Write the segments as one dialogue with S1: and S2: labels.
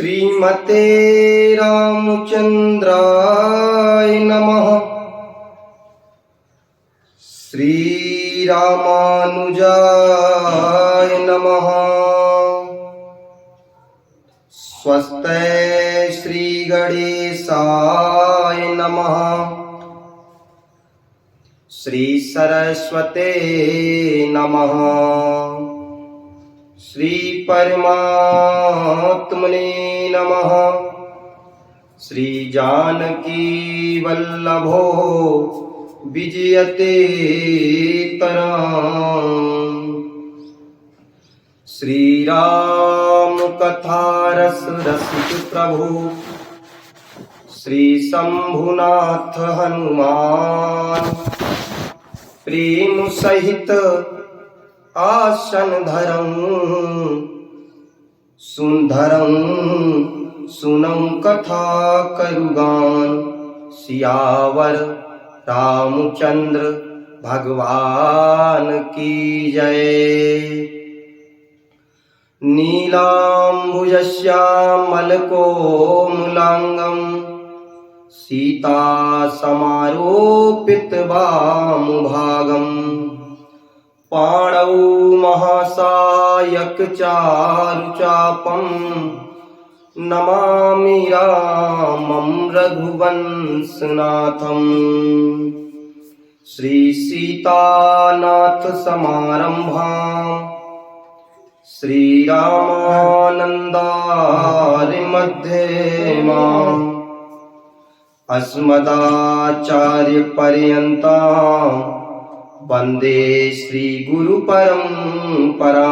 S1: श्रीमते रामचंद्राय नमः। श्रीरामानुजाय नमः। स्वस्ति श्रीगणेशाय नमः। श्री सरस्वते नमः। श्री परमात्मने नमः। श्री जानकी वल्लभो विजयते तराम। श्री राम कथा रस रसिक प्रभु श्री शंभुनाथ हनुमान। प्रेम सहित आसन धरं सुंदरं सुनौ कथा करुगान। सियावर रामचंद्र भगवान की जय। नीलाम्बुजश्यामलकोमलांगं सीता समारोपित वामभागम्। पाणौ महासायक चारुचापं नमामि रामं रघुवंशनाथं। श्री सीतानाथ समारंभां श्री रामानन्दारि मध्यमाम्। अस्मदाचार्य पर्यन्तां वंदे श्री गुरु परंपरां।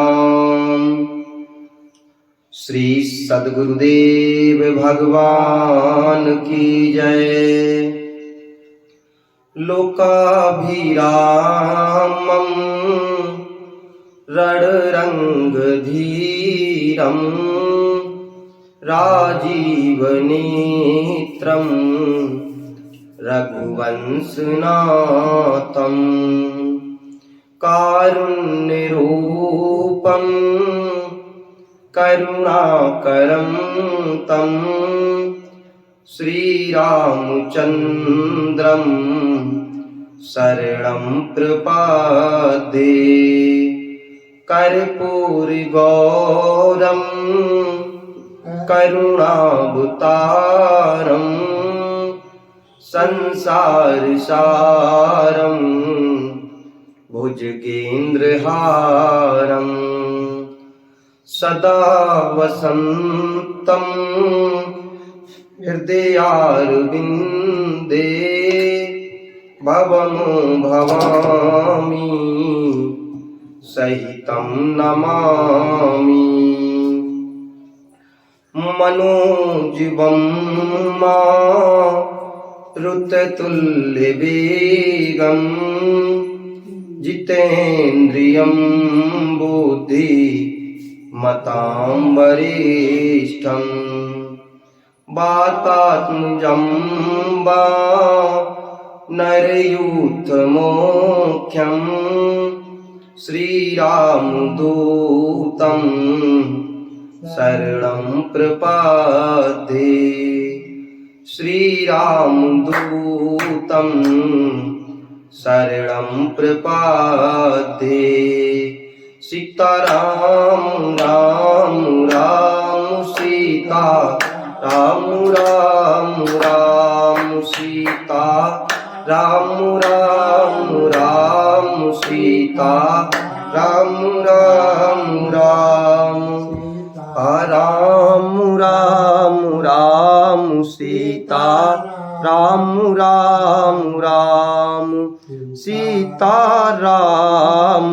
S1: श्री सद्गुरुदेव भगवान की जय। लोकाभिरामं रणरंगधीरं राजीवनेत्रं रघुवंशनाथं। कारुण्यरूपं करुणाकरं तं श्रीरामचन्द्रं शरणं प्रपद्ये। कर्पूरगौरं करुणावतारं संसारसारं भुजगेन्द्रहारं। सदा वसन्तं हृदयारविन्दे भवं भवामि सहितं नमामि। मनोजीवं मारुततुल्यवेगं जितेन्द्रियं बुद्धिमतां वरिष्ठं। वातात्मजं नरयूथमुख्यं श्रीरामदूतं शरणं प्रपद्ये। श्रीरामदूतं शरणं प्रपद्ये। सीताराम राम राम सीता राम राम राम सीता राम राम राम सीता राम राम राम। राम राम राम सीता राम राम राम सीता राम।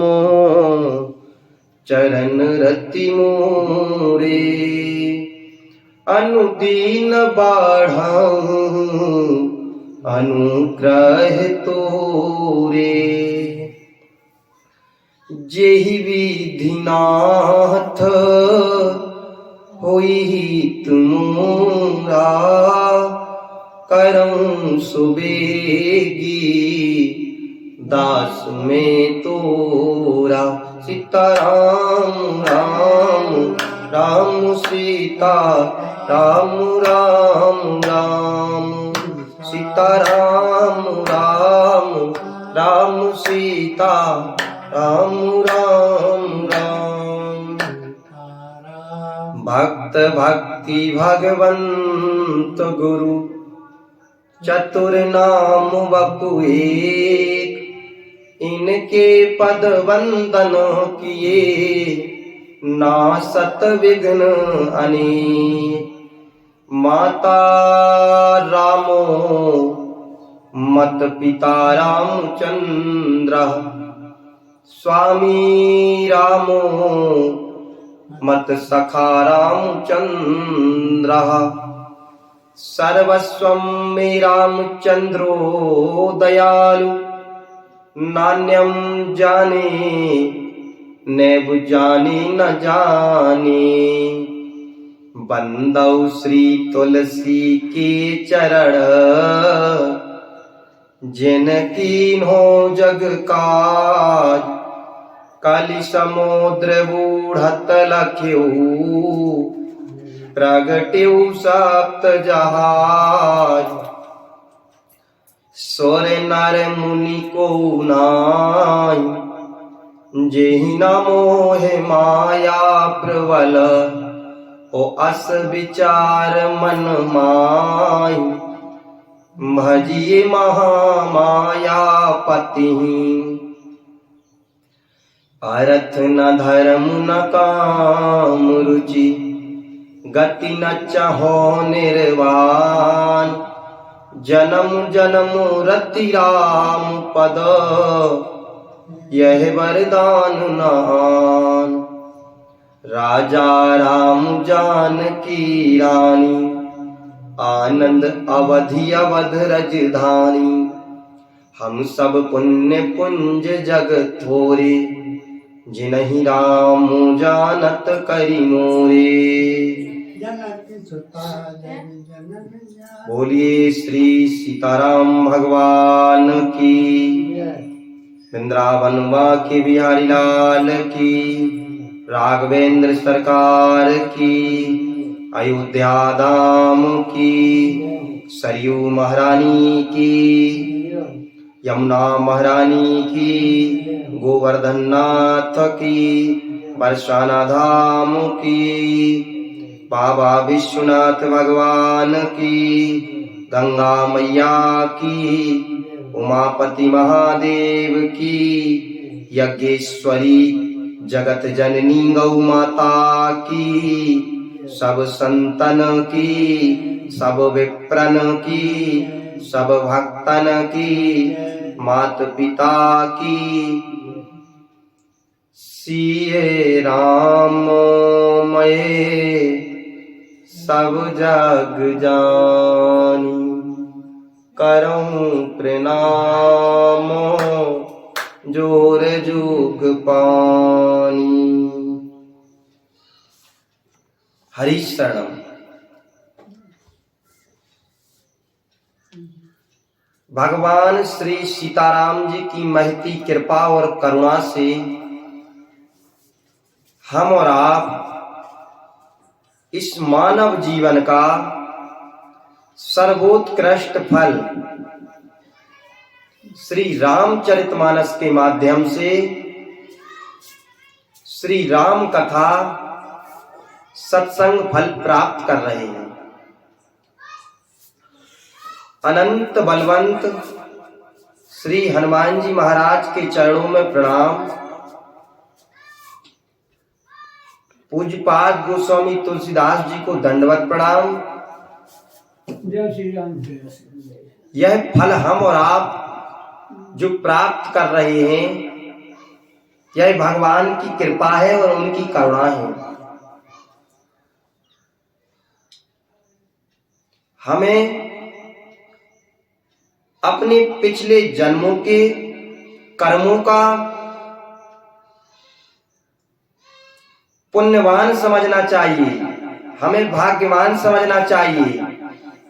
S1: चरण रति मोरे अनुदीन बाढ़ाऊं अनुग्रह तोरे। जेहि विधिनाथ होई तुमरा करऊं सुबेगी दास में तोरा। सीताराम राम राम सीता राम राम राम सीता राम राम राम सीता राम राम राम। भक्त भक्ति भगवंत गुरु चतुर नाम वपु एक, इनके पद वंदन किए नासत विघ्न अनेक। माता रामो मत पिता रामचंद्र, स्वामी रामो मत सखा रामचंद्र। सर्वस्वं मे रामचंद्रो दयालु, नान्यं जाने नैव जाने न जाने। बंदौ श्री तुलसी के चरण, जिनकीन्हो जग काज। कलि समुद्र बूढ़त लख्यऊ, प्रगट्यऊ सप्त जहाज। सुर नर मुनि को नाई, जेहि न मोहे माया प्रबल। ओ अस विचार मन माई, भजिए महामाया पति। अर्थ न धर्म न काम रुचि, गति न चाहो निर्वाण। जन्म जन्म रति राम पद, यह वरदान नान। राजा राम जानकी रानी, आनंद अवधि अवध रजधानी। हम सब पुण्य पुंज जग थोरे, जिनहि राम जानत करि मोरे। बोलिए श्री सीताराम भगवान की, वृंदावन के बिहारी लाल की, राघवेंद्र सरकार की, अयोध्या धाम की, सरयू महारानी की, यमुना महारानी की, गोवर्धन नाथ की, बरसाना धाम की, बाबा विश्वनाथ भगवान की, गंगा मैया की, उमापति महादेव की, यज्ञेश्वरी जगत जननी गौ माता की, सब संतन की, सब विप्रन की, सब भक्तन की, मात पिता की। सिए राम मये सब जग जानी, करऊं प्रणाम जोर जुग पानी। हरि शरणम। भगवान श्री सीताराम जी की महती कृपा और करुणा से हम और आप इस मानव जीवन का सर्वोत्कृष्ट फल श्री रामचरितमानस के माध्यम से श्री राम कथा सत्संग फल प्राप्त कर रहे हैं। अनंत बलवंत श्री हनुमान जी महाराज के चरणों में प्रणाम। पूज्यपाद गोस्वामी तुलसीदास जी को दंडवत प्रणाम।
S2: जय श्री राम।
S1: यह फल हम और आप जो प्राप्त कर रहे हैं, यह भगवान की कृपा है और उनकी करुणा है। हमें अपने पिछले जन्मों के कर्मों का पुण्यवान समझना चाहिए। हमें भाग्यवान समझना चाहिए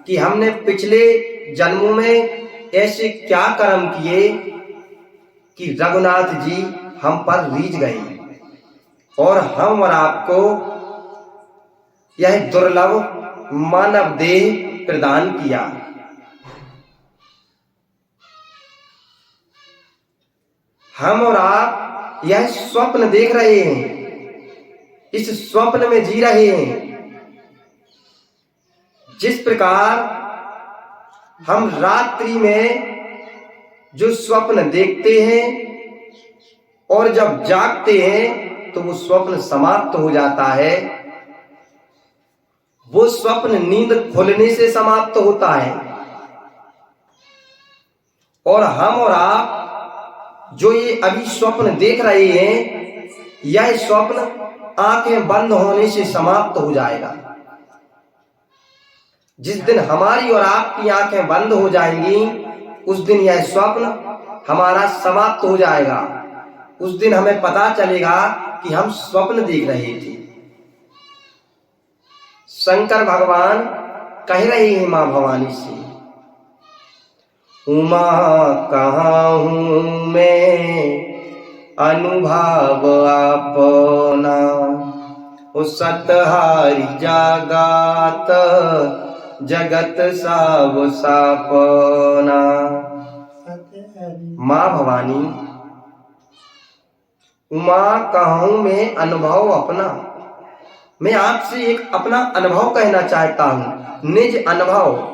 S1: कि हमने पिछले जन्मों में ऐसे क्या कर्म किए कि रघुनाथ जी हम पर रीझ गए और हम और आपको यह दुर्लभ मानव देह प्रदान किया। हम और आप यह स्वप्न देख रहे हैं, इस स्वप्न में जी रहे हैं। जिस प्रकार हम रात्रि में जो स्वप्न देखते हैं और जब जागते हैं तो वो स्वप्न समाप्त हो जाता है, वो स्वप्न नींद खुलने से समाप्त होता है। और हम और आप जो ये अभी स्वप्न देख रहे हैं, यह स्वप्न आंखें बंद होने से समाप्त हो जाएगा। जिस दिन हमारी और आपकी आंखें बंद हो जाएंगी, उस दिन यह स्वप्न हमारा समाप्त हो जाएगा। उस दिन हमें पता चलेगा कि हम स्वप्न देख रहे थे। शंकर भगवान कह रहे हैं मां भवानी से, उमा कहाँ हूं मैं अनुभव अपना, उस सतहारी जागात जगत सब सपना। मां भवानी, उमा कहूं मैं अनुभव अपना, मैं आपसे एक अपना अनुभव कहना चाहता हूं, निज अनुभव।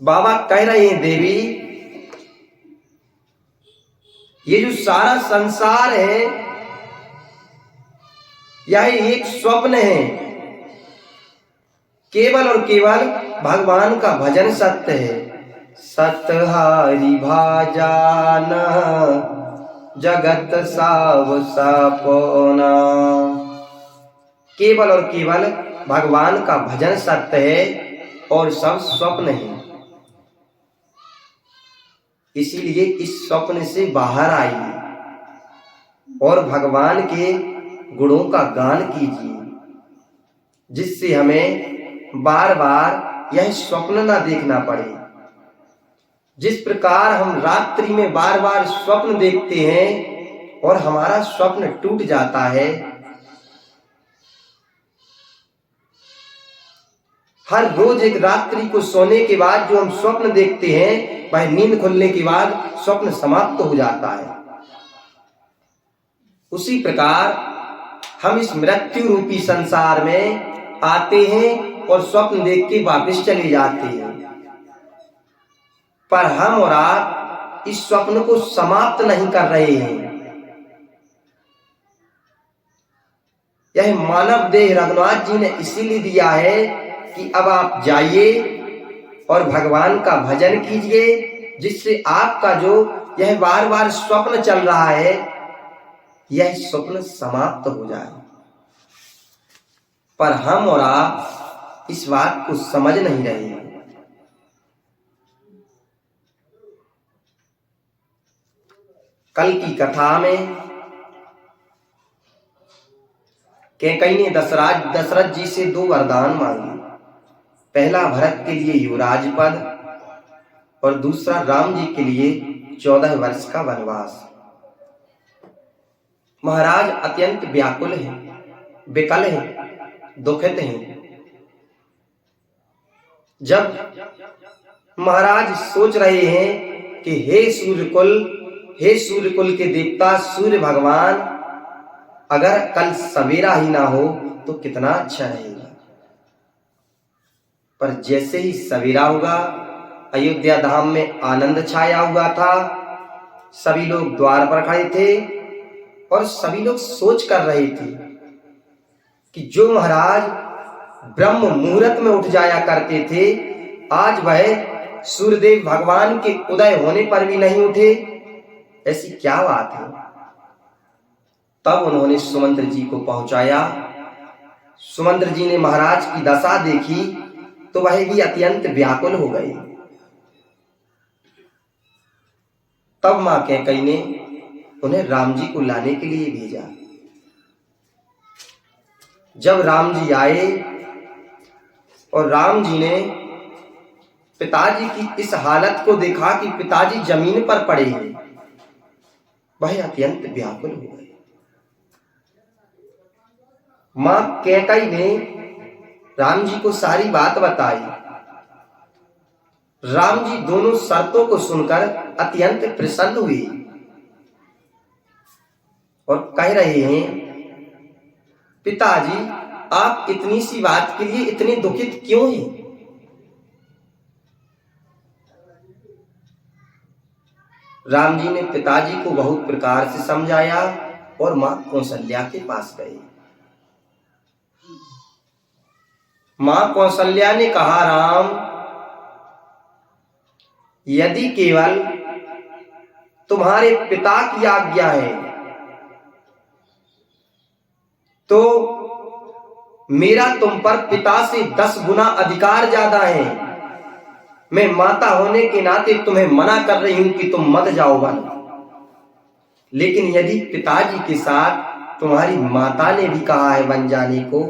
S1: बाबा कह रहे हैं देवी, ये जो सारा संसार है यह एक स्वप्न है। केवल और केवल भगवान का भजन सत्य है। सतहारी भाजान जगत सब सपना। केवल और केवल भगवान का भजन सत्य है और सब स्वप्न है। इसीलिए इस स्वप्न से बाहर आइए और भगवान के गुणों का गान कीजिए, जिससे हमें बार बार यह स्वप्न ना देखना पड़े। जिस प्रकार हम रात्रि में बार बार स्वप्न देखते हैं और हमारा स्वप्न टूट जाता है, हर रोज एक रात्रि को सोने के बाद जो हम स्वप्न देखते हैं, वह नींद खुलने के बाद स्वप्न समाप्त हो जाता है। उसी प्रकार हम इस मृत्यु रूपी संसार में आते हैं और स्वप्न देख के वापस चले जाते हैं, पर हम और आप इस स्वप्न को समाप्त नहीं कर रहे हैं। यह मानव देह रघुनाथ जी ने इसीलिए दिया है कि अब आप जाइए और भगवान का भजन कीजिए, जिससे आपका जो यह बार बार स्वप्न चल रहा है, यह स्वप्न समाप्त हो जाए। पर हम और आप इस बात को समझ नहीं रहे हैं। कल की कथा में कैकेयी ने दशरथ जी से 2 वरदान मांगे। पहला भरत के लिए युवराज पद और दूसरा राम जी के लिए 14 वर्ष का वनवास। महाराज अत्यंत व्याकुल हैं, विकल हैं, दुखित हैं। जब महाराज सोच रहे हैं कि हे सूर्यकुल के देवता सूर्य भगवान, अगर कल सवेरा ही ना हो तो कितना अच्छा रहेगा। पर जैसे ही सवेरा होगा, अयोध्या धाम में आनंद छाया हुआ था। सभी लोग द्वार पर खड़े थे और सभी लोग सोच कर रहे थे कि जो महाराज ब्रह्म मुहूर्त में उठ जाया करते थे, आज वह सूर्यदेव भगवान के उदय होने पर भी नहीं उठे। ऐसी क्या बात है। तब उन्होंने सुमंत्र जी को पहुंचाया। सुमंत्र जी ने महाराज की दशा देखी तो वह भी अत्यंत व्याकुल हो गए। तब मां कैकेयी ने उन्हें राम जी को लाने के लिए भेजा। जब राम जी आए और राम जी ने पिताजी की इस हालत को देखा कि पिताजी जमीन पर पड़े हैं, वह अत्यंत व्याकुल हो गए। मां कैकेयी ने राम जी को सारी बात बताई। राम जी दोनों शर्तों को सुनकर अत्यंत प्रसन्न हुए और कह रहे हैं, पिताजी आप इतनी सी बात के लिए इतने दुखित क्यों हैं? राम जी ने पिताजी को बहुत प्रकार से समझाया और मां कौशल्या के पास गए। मां कौशल्या ने कहा, राम यदि केवल तुम्हारे पिता की आज्ञा है तो मेरा तुम पर पिता से 10 गुना अधिकार ज्यादा है। मैं माता होने के नाते तुम्हें मना कर रही हूं कि तुम मत जाओ वन। लेकिन यदि पिताजी के साथ तुम्हारी माता ने भी कहा है वन जाने को,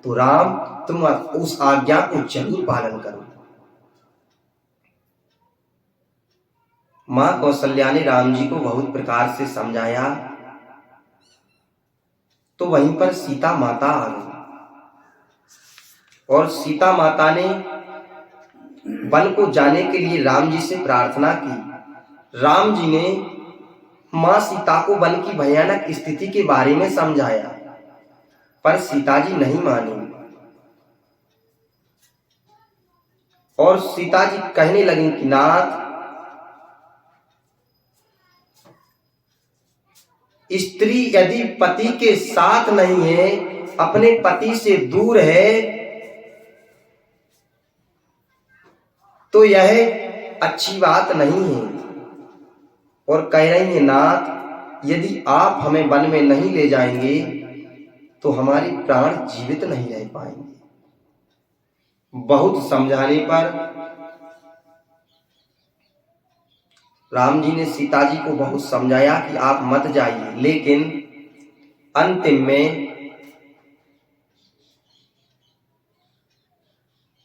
S1: तो राम तुम उस आज्ञा को जरूर पालन करो। मां कौशल्या ने राम जी को बहुत प्रकार से समझाया तो वहीं पर सीता माता आ गई और सीता माता ने वन को जाने के लिए राम जी से प्रार्थना की। राम जी ने मां सीता को वन की भयानक स्थिति के बारे में समझाया, पर सीता जी नहीं मानी और सीता जी कहने लगी कि नाथ, स्त्री यदि पति के साथ नहीं है, अपने पति से दूर है, तो यह अच्छी बात नहीं है। और कह रही है, नाथ यदि आप हमें वन में नहीं ले जाएंगे तो हमारे प्राण जीवित नहीं रह पाएंगे। बहुत समझाने पर राम जी ने सीता जी को बहुत समझाया कि आप मत जाइए, लेकिन अंतिम में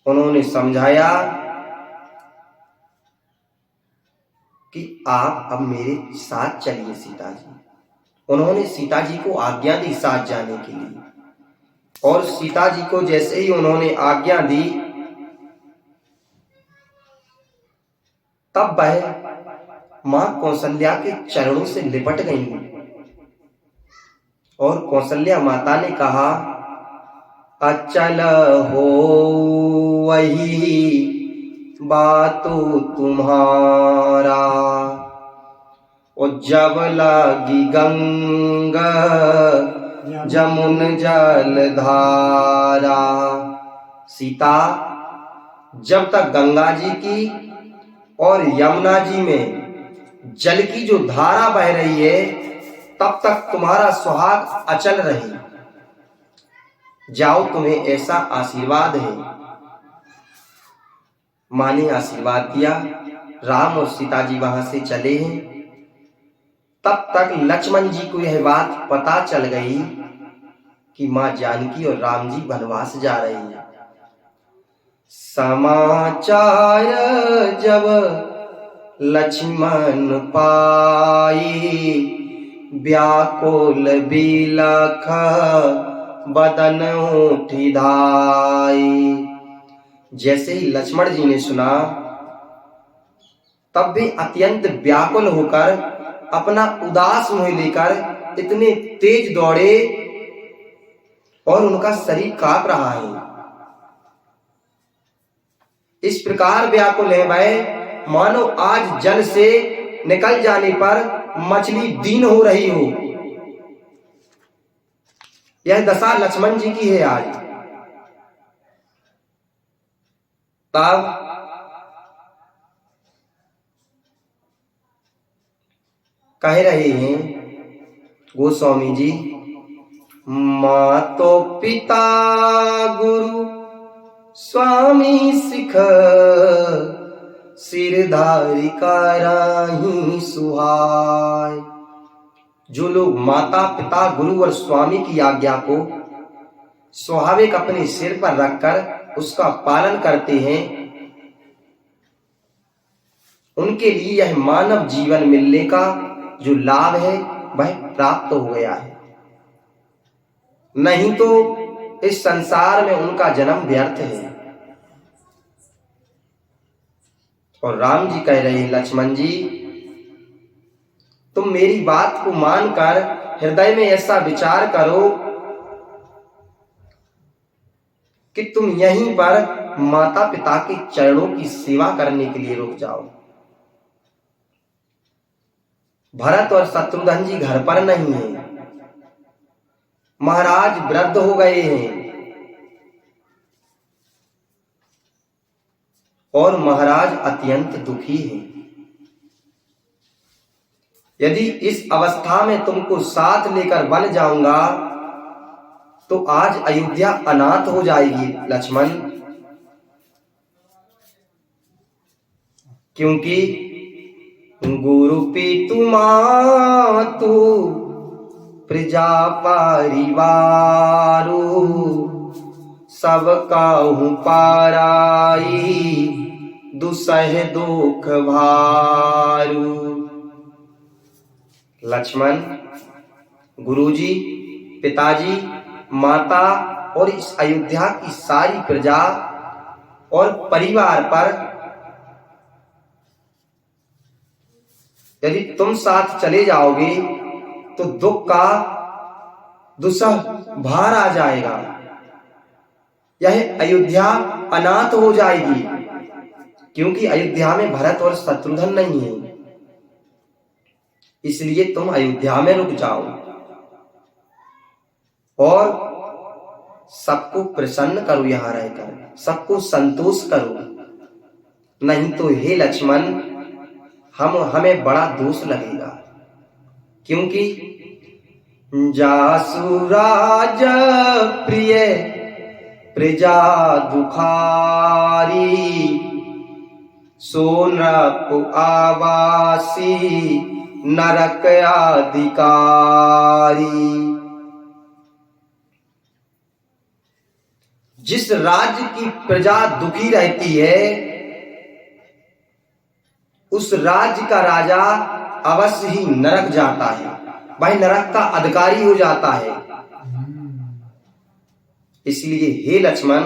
S1: उन्होंने समझाया कि आप अब मेरे साथ चलिए सीता जी। उन्होंने सीता जी को आज्ञा दी साथ जाने के लिए, और सीता जी को जैसे ही उन्होंने आज्ञा दी तब वह मां कौशल्या के चरणों से लिपट गई और कौशल्या माता ने कहा, अचल हो वही बातो तुम्हारा, और जब लागी गंगा जमुन जल धारा। सीता, जब तक गंगा जी की और यमुना जी में जल की जो धारा बह रही है तब तक तुम्हारा सुहाग अचल रहे। जाओ, तुम्हें ऐसा आशीर्वाद है। मां ने आशीर्वाद दिया। राम और सीता जी वहां से चले हैं। तब तक लक्ष्मण जी को यह बात पता चल गई कि मां जानकी और राम जी वनवास जा रहे हैं। समाचार जब लक्ष्मण पाई, व्याकुल बिलख बदन उठी धाई। जैसे ही लक्ष्मण जी ने सुना तब भी अत्यंत व्याकुल होकर अपना उदास मुंह लेकर इतने तेज दौड़े और उनका शरीर कांप रहा है। इस प्रकार व्याकुल है वह मानो आज जल से निकल जाने पर मछली दीन हो रही हो। यह दशा लक्ष्मण जी की है आज। तब कह रहे हैं गोस्वामी जी, मां तो पिता गुरु स्वामी सिख, सिरधारी कराही सुहाय। जो लोग माता पिता गुरु और स्वामी की आज्ञा को स्वाभाविक अपने सिर पर रखकर उसका पालन करते हैं, उनके लिए यह मानव जीवन मिलने का जो लाभ है वह प्राप्त हो गया है। नहीं तो इस संसार में उनका जन्म व्यर्थ है। और राम जी कह रहे हैं, लक्ष्मण जी तुम मेरी बात को मानकर हृदय में ऐसा विचार करो कि तुम यहीं पर माता पिता के चरणों की सेवा करने के लिए रुक जाओ। भरत और शत्रुघ्न जी घर पर नहीं है, महाराज वृद्ध हो गए हैं और महाराज अत्यंत दुखी हैं। यदि इस अवस्था में तुमको साथ लेकर बन जाऊंगा तो आज अयोध्या अनाथ हो जाएगी लक्ष्मण, क्योंकि गुरु पितु मातु प्रजा परिवारो सब काहू पाराई दुसह दुख भारू। लक्ष्मण, गुरुजी, पिताजी, माता और इस अयोध्या की सारी प्रजा और परिवार पर यदि तुम साथ चले जाओगे तो दुख का दुसह भार आ जाएगा। यह अयोध्या अनाथ हो जाएगी, क्योंकि अयोध्या में भरत और शत्रुघ्न नहीं है। इसलिए तुम अयोध्या में रुक जाओ और सबको प्रसन्न करो, यहां रहकर सबको संतोष करो। नहीं तो हे लक्ष्मण, हमें बड़ा दोष लगेगा, क्योंकि जासु राज प्रिय प्रजा दुखारी सो नरक आवासी नरक अधिकारी। जिस राज्य की प्रजा दुखी रहती है उस राज्य का राजा अवश्य ही नरक जाता है, वह नरक का अधिकारी हो जाता है। इसलिए हे लक्ष्मण,